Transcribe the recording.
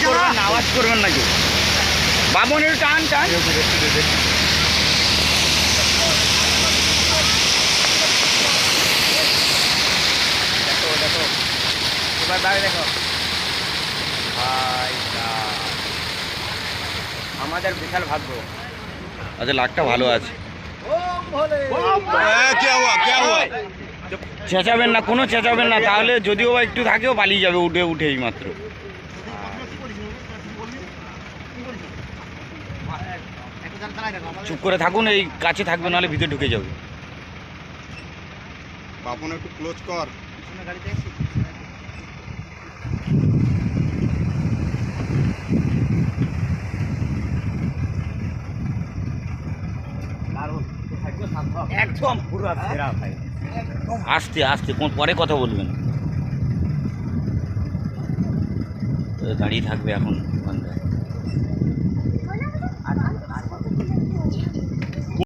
করবেন না, আওয়াজ করবেন না কেউ। বামনের টান টান। দেখো দেখো, এবার দাঁড়িয়ে দেখো ভাই, আমাদের বিশাল ভাগ্য। আচ্ছা, লাখটা ভালো আছে। চেঁচাবেন না, কোনো চেঁচাবেন না, তাহলে যদিও বা একটু থাকেও পালিয়ে যাবে উঠেই মাত্র। চুপ করে থাকুন, এই কাছে থাকবে, নাহলে ভিতরে ঢুকে যাবে। বাপন একটু ক্লোজ কর। একদম পুরো সেরা ভাই। আস্তে আস্তে, পরে কথা বলবেন। দাঁড়িয়ে থাকবে এখন ওখানটায়।